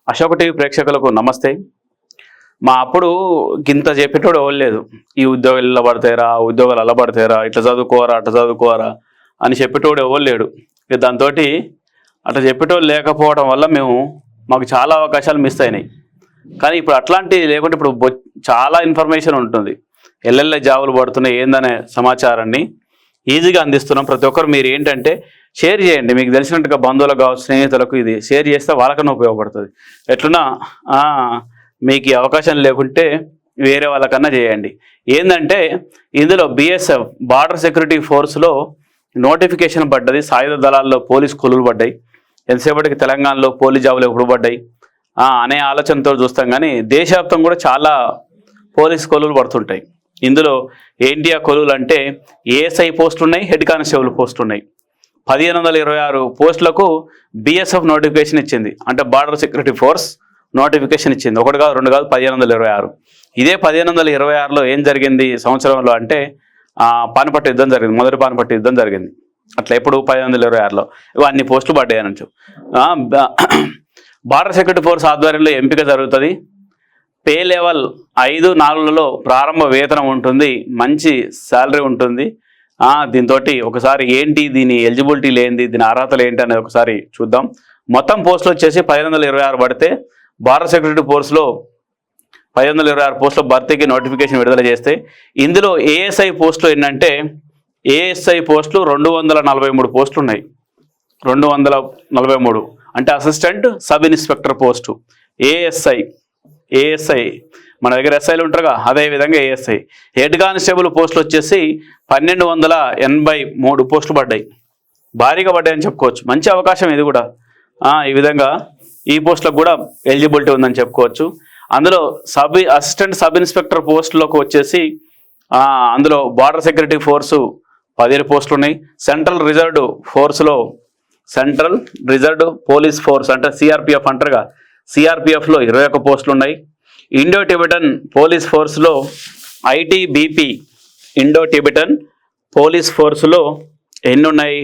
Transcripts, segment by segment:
Ashoka TV ప్రేక్షకులకు నమస్తే. మా అప్పుడు గింత చెప్పేటోడు ఎవరు లేదు. ఈ ఉద్యోగాలు ఇలా పడతారా, ఉద్యోగాలు అలా పడతారా, ఇట్లా చదువుకోరా అట్లా చదువుకోరా అని చెప్పేటోడు ఎవరు లేడు. దాంతో అట్లా చెప్పేటోళ్ళు లేకపోవడం వల్ల మాకు చాలా అవకాశాలు మిస్ అయినాయి. కానీ ఇప్పుడు అట్లాంటివి లేకుంటే ఇప్పుడు చాలా ఇన్ఫర్మేషన్ ఉంటుంది. ఎల్లెల్ల జాబులు పడుతున్నాయి ఏందనే సమాచారాన్ని ఈజీగా అందిస్తున్నాం. ప్రతి ఒక్కరు మీరు ఏంటంటే షేర్ చేయండి. మీకు తెలిసినట్టుగా బంధువులకు కావచ్చు, స్నేహితులకు ఇది షేర్ చేస్తే వాళ్ళకన్నా ఉపయోగపడుతుంది. ఎట్లన్నా మీకు ఈ అవకాశం లేకుంటే వేరే వాళ్ళకన్నా చేయండి. ఏంటంటే ఇందులో BSF బార్డర్ సెక్యూరిటీ ఫోర్స్లో నోటిఫికేషన్ పడ్డది. సాయుధ దళాల్లో పోలీస్ కొలువులు పడ్డాయి. ఎంతసేపటికి తెలంగాణలో పోలీస్ జాబులు ఎప్పుడు పడ్డాయి అనే ఆలోచనతో చూస్తాం. కానీ దేశవ్యాప్తంగా కూడా చాలా పోలీస్ కొలువులు పడుతుంటాయి. ఇందులో ఏంటి ఆ కొలువులు అంటే ASI పోస్టులు ఉన్నాయి, హెడ్ కానిస్టేబుల్ పోస్టులు ఉన్నాయి. 1526 పోస్టులకు BSF నోటిఫికేషన్ ఇచ్చింది. అంటే బార్డర్ సెక్యూరిటీ ఫోర్స్ నోటిఫికేషన్ ఇచ్చింది. ఒకటి కాదు రెండు కాదు, 1526. ఇదే 1526లో ఏం జరిగింది సంవత్సరంలో అంటే పానిపట్టు యుద్ధం జరిగింది. మొదటి పానిపట్టు యుద్ధం జరిగింది. అట్లా ఎప్పుడు 1526లో అన్ని పోస్టులు పడ్డాయి అనొచ్చు. బార్డర్ సెక్యూరిటీ ఫోర్స్ ఆధ్వర్యంలో ఎంపిక జరుగుతుంది. పే లెవెల్ 5-4లలో ప్రారంభ వేతనం ఉంటుంది, మంచి శాలరీ ఉంటుంది. దీంతో ఒకసారి ఏంటి దీని ఎలిజిబిలిటీ లేనిది, దీని అర్హతలు ఏంటి అనేది ఒకసారి చూద్దాం. మొత్తం పోస్టులు వచ్చేసి 1526 పడితే బార్డర్ సెక్యూరిటీ ఫోర్స్లో 1526 పోస్టుల భర్తీకి నోటిఫికేషన్ విడుదల చేస్తే ఇందులో ASI పోస్టులు ఏంటంటే ASI పోస్టులు 243 పోస్టులు ఉన్నాయి. 243 అంటే assistant sub inspector post. ASI మన దగ్గర SIలు ఉంటారుగా, అదేవిధంగా ASI. హెడ్ కానిస్టేబుల్ పోస్టులు వచ్చేసి 1283 పోస్టులు పడ్డాయి. భారీగా పడ్డాయని చెప్పుకోవచ్చు. మంచి అవకాశం ఇది కూడా. ఈ విధంగా ఈ పోస్టులకు కూడా ఎలిజిబిలిటీ ఉందని చెప్పుకోవచ్చు. అందులో అసిస్టెంట్ సబ్ ఇన్స్పెక్టర్ పోస్టులకు వచ్చేసి అందులో బార్డర్ సెక్యూరిటీ ఫోర్సు 17 పోస్టులు ఉన్నాయి. సెంట్రల్ రిజర్వ్డ్ పోలీస్ ఫోర్స్ అంటే CRPF అంటారుగా, CRPFలో 21 పోస్టులు ఉన్నాయి. ఇండో టిబెటన్ పోలీస్ ఫోర్స్లో ITBP ఇండో టిబెటన్ పోలీస్ ఫోర్స్లో ఎన్ని ఉన్నాయి?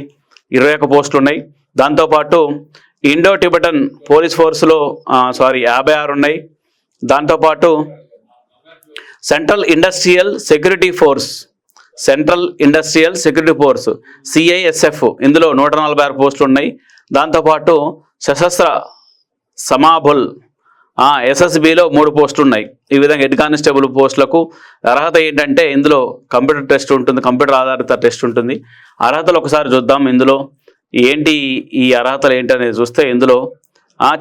21 పోస్టులు ఉన్నాయి. దాంతోపాటు ఇండో టిబెటన్ పోలీస్ ఫోర్స్లో 56 ఉన్నాయి. దాంతోపాటు central industrial security force CISF ఇందులో 146 పోస్టులు ఉన్నాయి. దాంతోపాటు సశస్త్ర సమాబుల్ SSBలో 3 పోస్టులు ఉన్నాయి. ఈ విధంగా హెడ్ కానిస్టేబుల్ పోస్టులకు అర్హత ఏంటంటే ఇందులో కంప్యూటర్ టెస్ట్ ఉంటుంది, కంప్యూటర్ ఆధారిత టెస్ట్ ఉంటుంది. అర్హతలు ఒకసారి చూద్దాం. ఇందులో ఏంటి ఈ అర్హతలు ఏంటనేది చూస్తే ఇందులో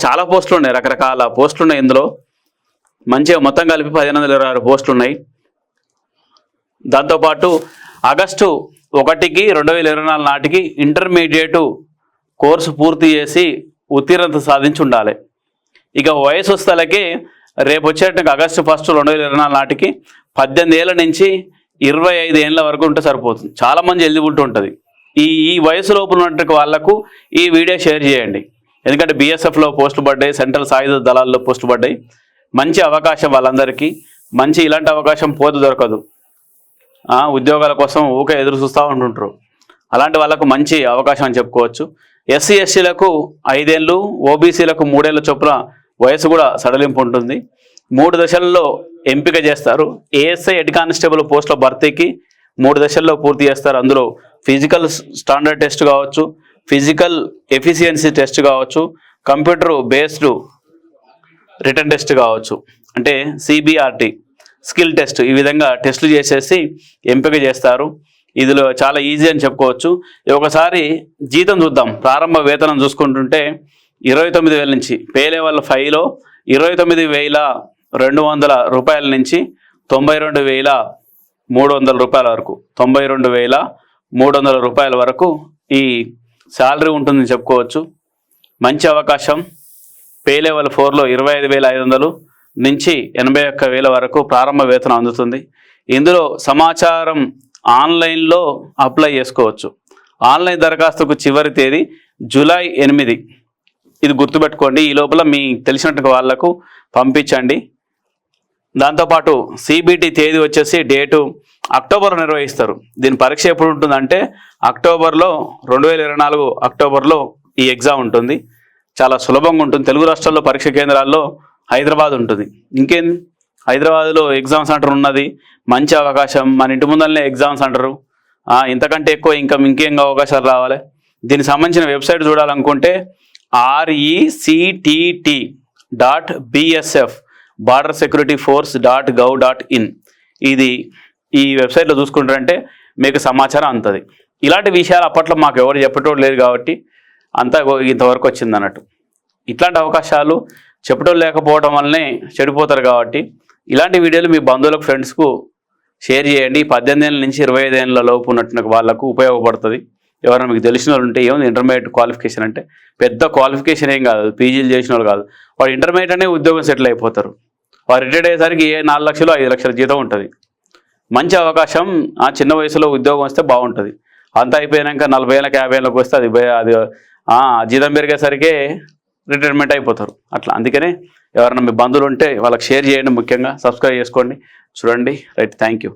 చాలా పోస్టులు ఉన్నాయి, రకరకాల పోస్టులు ఉన్నాయి. ఇందులో మంచిగా మొత్తం కలిపి 1526 పోస్టులు ఉన్నాయి. దాంతోపాటు ఆగస్టు 1, 2024 నాటికి ఇంటర్మీడియట్ కోర్సు పూర్తి చేసి ఉత్తీర్ణత సాధించి ఉండాలి. ఇక వయసు వస్తలకి రేపు వచ్చేటట్టుగా ఆగస్టు 1, 2024 నాటికి 18 ఏళ్ళ నుంచి 25 ఏళ్ళ వరకు ఉంటే సరిపోతుంది. చాలామంది ఎలిజిబిలిటీ ఉంటుంది. ఈ వయసు లోపల ఉన్నట్టు వాళ్ళకు ఈ వీడియో షేర్ చేయండి. ఎందుకంటే BSFలో పోస్టులు పడ్డాయి, సెంట్రల్ సాయుధ దళాల్లో పోస్టులు పడ్డాయి. మంచి అవకాశం వాళ్ళందరికీ. ఇలాంటి అవకాశం పోతే దొరకదు. ఉద్యోగాల కోసం ఊకే ఎదురు చూస్తూ ఉంటుంటారు. అలాంటి వాళ్ళకు మంచి అవకాశం అని చెప్పుకోవచ్చు. SC SCలకు 5 ఏళ్ళు, OBCలకు 3 ఏళ్ళ చొప్పున వయసు కూడా సడలింపు ఉంటుంది. 3 దశల్లో ఎంపిక చేస్తారు. ASI హెడ్ కానిస్టేబుల్ పోస్టుల భర్తీకి 3 దశల్లో పూర్తి చేస్తారు. అందులో ఫిజికల్ స్టాండర్డ్ టెస్ట్ కావచ్చు, ఫిజికల్ ఎఫిషియన్సీ టెస్ట్ కావచ్చు, కంప్యూటర్ బేస్డ్ రిటర్న్ టెస్ట్ కావచ్చు, అంటే CBRT స్కిల్ టెస్ట్. ఈ విధంగా టెస్టులు చేసేసి ఎంపిక చేస్తారు. ఇందులో చాలా ఈజీ అని చెప్పుకోవచ్చు. ఒకసారి జీతం చూద్దాం. ప్రారంభ వేతనం చూసుకుంటుంటే 29,000 నుంచి పే లెవెల్ 5లో 29,200 రూపాయల నుంచి 92,300 రూపాయల వరకు 92,300 రూపాయల వరకు ఈ శాలరీ ఉంటుందని చెప్పుకోవచ్చు. మంచి అవకాశం. పే లెవెల్ 4లో 25,500 నుంచి 81,000 వరకు ప్రారంభ వేతనం అందుతుంది. ఇందులో సమాచారం ఆన్లైన్లో అప్లై చేసుకోవచ్చు. ఆన్లైన్ దరఖాస్తుకు చివరి తేదీ జూలై 8. ఇది గుర్తుపెట్టుకోండి. ఈ లోపల మీ తెలిసినట్టు వాళ్లకు పంపించండి. దాంతోపాటు CBT తేదీ వచ్చేసి డేటు అక్టోబర్లో నిర్వహిస్తారు. దీని పరీక్ష ఎప్పుడు ఉంటుందంటే అక్టోబర్లో 2024 అక్టోబర్లో ఈ ఎగ్జామ్ ఉంటుంది. చాలా సులభంగా ఉంటుంది. తెలుగు రాష్ట్రాల్లో పరీక్ష కేంద్రాల్లో హైదరాబాద్ ఉంటుంది. ఇంకేంది, హైదరాబాద్లో ఎగ్జామ్ సెంటర్ ఉన్నది, మంచి అవకాశం. మన ఇంటి ముందరనే ఎగ్జామ్ సెంటరు, ఇంతకంటే ఎక్కువ ఇంకేం అవకాశాలు రావాలి. దీనికి సంబంధించిన వెబ్సైట్ చూడాలనుకుంటే RECTT.BSF bordersecurityforce.gov.in ఈ వెబ్సైట్లో చూసుకుంటారంటే మీకు సమాచారం అంతది. ఇలాంటి విషయాలు అప్పట్లో మాకు ఎవరు చెప్పేటోళ్ళు లేదు కాబట్టి అంతా ఇంతవరకు వచ్చింది అన్నట్టు. ఇట్లాంటి అవకాశాలు చెప్పటోళ్ళు లేకపోవడం వల్లనే చెడిపోతారు కాబట్టి ఇలాంటి వీడియోలు మీ బంధువులకు, ఫ్రెండ్స్కు షేర్ చేయండి. 18 ఏళ్ళ నుంచి 25 ఏళ్ళ లోపు ఉన్నట్టు వాళ్ళకు ఉపయోగపడుతుంది. ఎవరైనా మీకు తెలిసిన వాళ్ళు ఉంటే, ఏముంది ఇంటర్మీడియట్ క్వాలిఫికేషన్ అంటే పెద్ద క్వాలిఫికేషన్ ఏం కాదు, పీజీలు చేసిన వాళ్ళు కాదు, వాడు ఇంటర్మీడియట్ అనే ఉద్యోగం సెటిల్ అయిపోతారు. వారు రిటైర్డ్ అయ్యేసరికి 4 లక్షలు 5 లక్షల జీతం ఉంటుంది. మంచి అవకాశం. చిన్న వయసులో ఉద్యోగం వస్తే బాగుంటుంది. అంతా అయిపోయాక 40 ఏళ్ళకి 50 ఏళ్ళకి వస్తే అది జీతం పెరిగేసరికి రిటైర్మెంట్ అయిపోతారు. అట్లా అందుకనే ఎవరైనా మీ బంధువులు ఉంటే వాళ్ళకి షేర్ చేయండి. ముఖ్యంగా సబ్స్క్రైబ్ చేసుకోండి, చూడండి. Right, thank you.